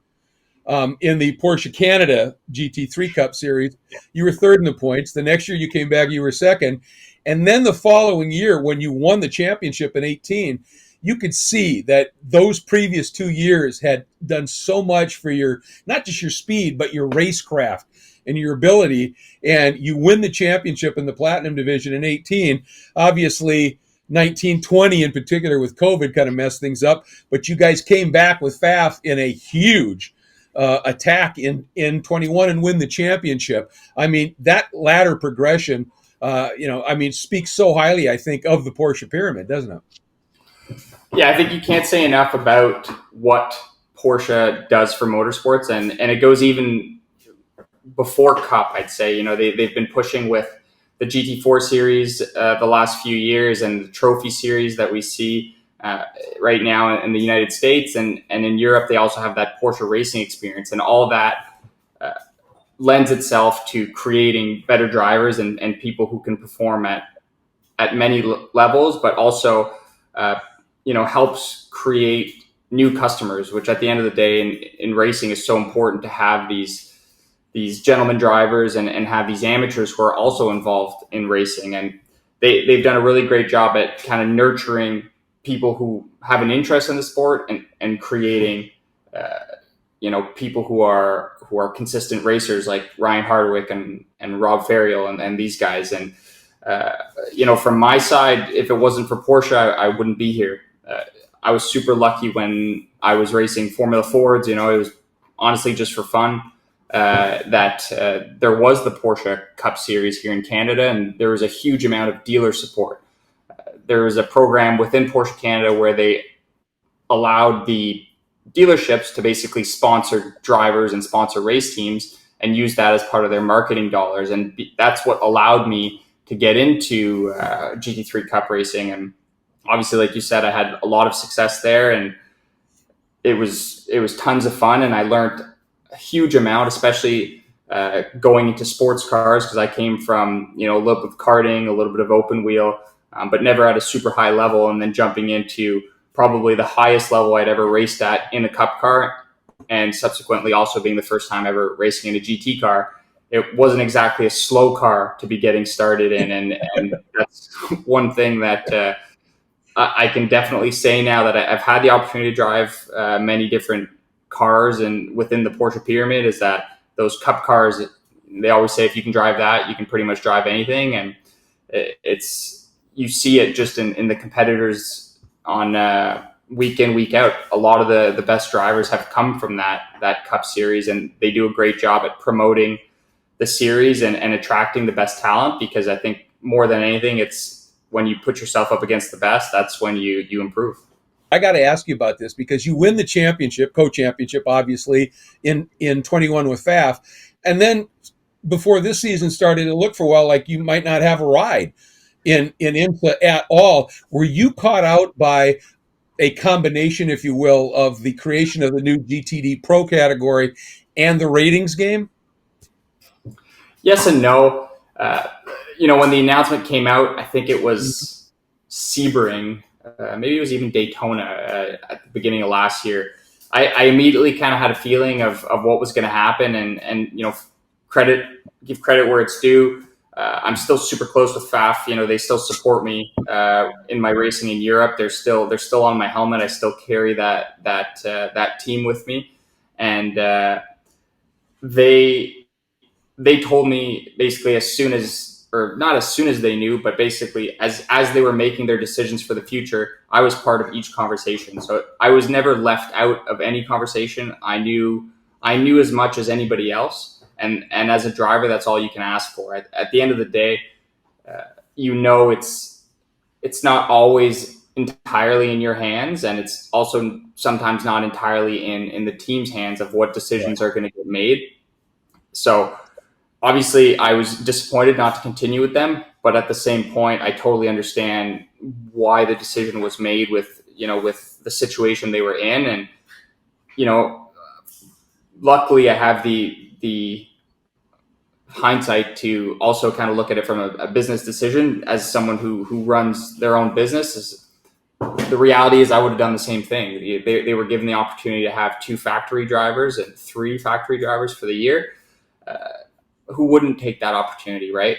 S1: in the Porsche Canada GT3 Cup Series, you were third in the points. The next year you came back, you were second. And then the following year, when you won the championship in 18, you could see that those previous 2 years had done so much for not just your speed, but your racecraft and your ability. And you win the championship in the Platinum division in 18. Obviously, 1920 in particular with COVID kind of messed things up. But you guys came back with FAF in a huge attack in 21 and win the championship. I mean, that ladder progression, speaks so highly, I think, of the Porsche pyramid, doesn't it?
S20: Yeah, I think you can't say enough about what Porsche does for motorsports, and it goes even before Cup, I'd say. They've been pushing with the GT4 series the last few years, and the trophy series that we see right now in the United States, and in Europe, they also have that Porsche racing experience, and all that lends itself to creating better drivers and people who can perform at many levels, but also helps create new customers, which at the end of the day in racing is so important, to have these gentleman drivers and have these amateurs who are also involved in racing. And they've done a really great job at kind of nurturing people who have an interest in the sport and creating, people who are consistent racers like Ryan Hardwick and Rob Ferriel and these guys. And, from my side, if it wasn't for Porsche, I wouldn't be here. I was super lucky when I was racing Formula Fords. You know, it was honestly just for fun. That there was the Porsche Cup Series here in Canada, and there was a huge amount of dealer support. There was a program within Porsche Canada where they allowed the dealerships to basically sponsor drivers and sponsor race teams and use that as part of their marketing dollars. And that's what allowed me to get into GT3 Cup racing. And obviously, like you said, I had a lot of success there, and it was tons of fun. And I learned a huge amount, especially going into sports cars, because I came from, you know, a little bit of karting, a little bit of open wheel, but never at a super high level. And then jumping into probably the highest level I'd ever raced at in a cup car, and subsequently also being the first time ever racing in a GT car. It wasn't exactly a slow car to be getting started in, and that's one thing that I can definitely say now that I've had the opportunity to drive many different cars and within the Porsche pyramid, is that those cup cars, they always say if you can drive that, you can pretty much drive anything. And it's, you see it just in the competitors on week in, week out. A lot of the best drivers have come from that Cup Series, and they do a great job at promoting the series and attracting the best talent, because I think more than anything, it's when you put yourself up against the best, that's when you improve.
S1: I got to ask you about this because you win the championship, co-championship, obviously, in 21 with FAF. And then before this season started, it looked for a while like you might not have a ride in IMSA at all. Were you caught out by a combination, if you will, of the creation of the new GTD Pro category and the ratings game?
S20: Yes and no. You know, when the announcement came out, I think it was Sebring, maybe it was even Daytona at the beginning of last year. I immediately kind of had a feeling of what was going to happen, and you know, give credit where it's due. I'm still super close with FAF. You know, they still support me in my racing in Europe. They're still on my helmet. I still carry that team with me, and they told me basically as soon as, or not as soon as they knew, but basically as they were making their decisions for the future, I was part of each conversation. So I was never left out of any conversation. I knew as much as anybody else. And as a driver, that's all you can ask for. At the end of the day, you know, it's not always entirely in your hands, and it's also sometimes not entirely in the team's hands of what decisions are going to get made. So obviously, I was disappointed not to continue with them, but at the same point, I totally understand why the decision was made with the situation they were in. And, you know, luckily I have the hindsight to also kind of look at it from a business decision as someone who runs their own business. The reality is I would have done the same thing. They were given the opportunity to have 2 factory drivers and 3 factory drivers for the year. Who wouldn't take that opportunity, right?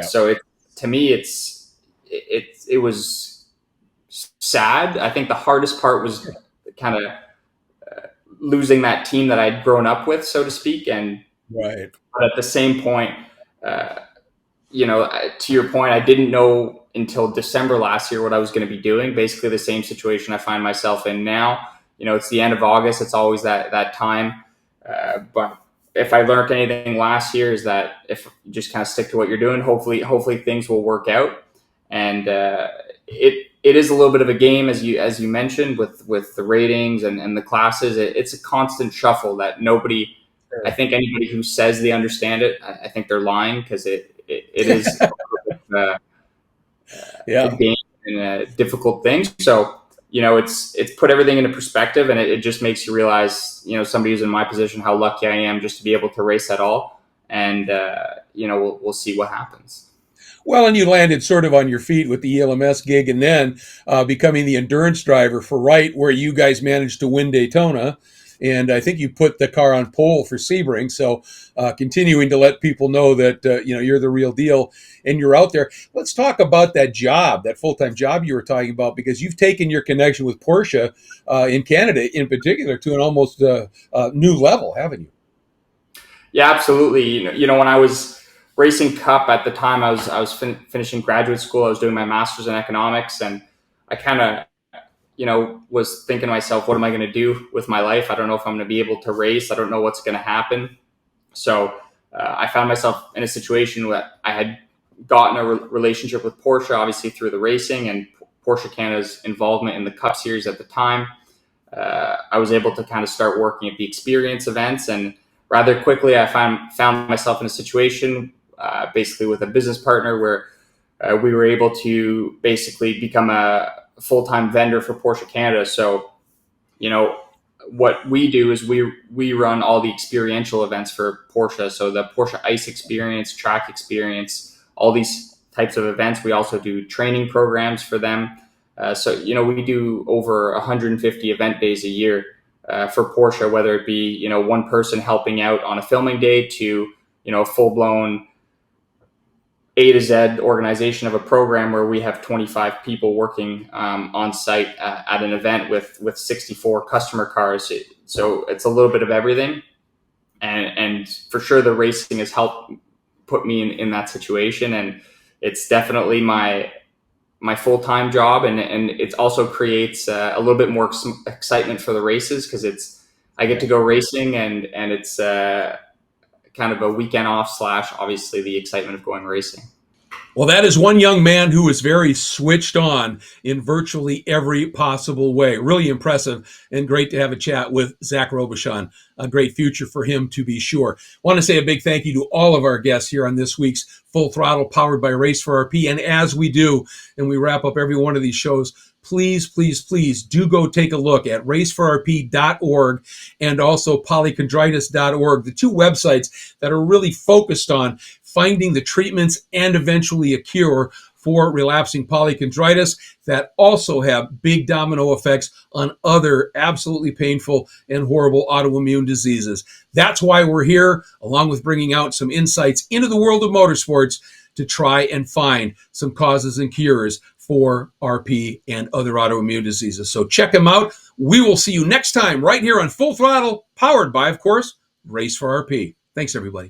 S20: So to me, it was sad. I think the hardest part was kind of losing that team that I'd grown up with, so to speak. And
S1: right.
S20: But at the same point, you know, to your point, I didn't know until December last year what I was going to be doing. Basically the same situation I find myself in now. You know, it's the end of August. It's always that time. But if I learned anything last year, is that if you just kind of stick to what you're doing, hopefully things will work out. And it is a little bit of a game, as you mentioned, with the ratings and the classes. It's a constant shuffle that nobody. Sure. I think anybody who says they understand it, I think they're lying, because it is a game and a difficult thing. So, you know, it's put everything into perspective, and it just makes you realize, you know, somebody who's in my position, how lucky I am just to be able to race at all. And, you know, we'll see what happens.
S1: Well, and you landed sort of on your feet with the ELMS gig, and then becoming the endurance driver for Wright, where you guys managed to win Daytona. And I think you put the car on pole for Sebring. So continuing to let people know that, you know, you're the real deal and you're out there. Let's talk about that job, that full-time job you were talking about, because you've taken your connection with Porsche in Canada in particular to an almost new level, haven't you?
S20: Yeah, absolutely. You know, when I was racing Cup at the time, I was finishing graduate school. I was doing my master's in economics, and I kind of was thinking to myself, what am I going to do with my life? I don't know if I'm going to be able to race. I don't know what's going to happen. So I found myself in a situation where I had gotten a relationship with Porsche, obviously through the racing and Porsche Canada's involvement in the Cup Series at the time. I was able to kind of start working at the experience events, and rather quickly I found myself in a situation basically with a business partner where we were able to basically become a full-time vendor for Porsche Canada. So, what we do is we run all the experiential events for Porsche. So the Porsche Ice Experience, Track Experience, all these types of events. We also do training programs for them. So we do over 150 event days a year for Porsche, whether it be one person helping out on a filming day to full-blown A to Z organization of a program where we have 25 people working on site at an event with 64 customer cars. So it's a little bit of everything. And for sure, the racing has helped put me in that situation. And it's definitely my full-time job. And it also creates a little bit more excitement for the races because I get to go racing and it's kind of a weekend off / obviously the excitement of going racing.
S1: Well, that is one young man who is very switched on in virtually every possible way. Really impressive and great to have a chat with Zach Robichon. A great future for him, to be sure. I want to say a big thank you to all of our guests here on this week's Full Throttle powered by Race for RP. And as we do, and we wrap up every one of these shows, please, please, please do go take a look at raceforrp.org and also polychondritis.org, the two websites that are really focused on finding the treatments and eventually a cure for relapsing polychondritis that also have big domino effects on other absolutely painful and horrible autoimmune diseases. That's why we're here, along with bringing out some insights into the world of motorsports to try and find some causes and cures for RP and other autoimmune diseases. So check them out. We will see you next time right here on Full Throttle, powered by, of course, Race for RP. Thanks, everybody.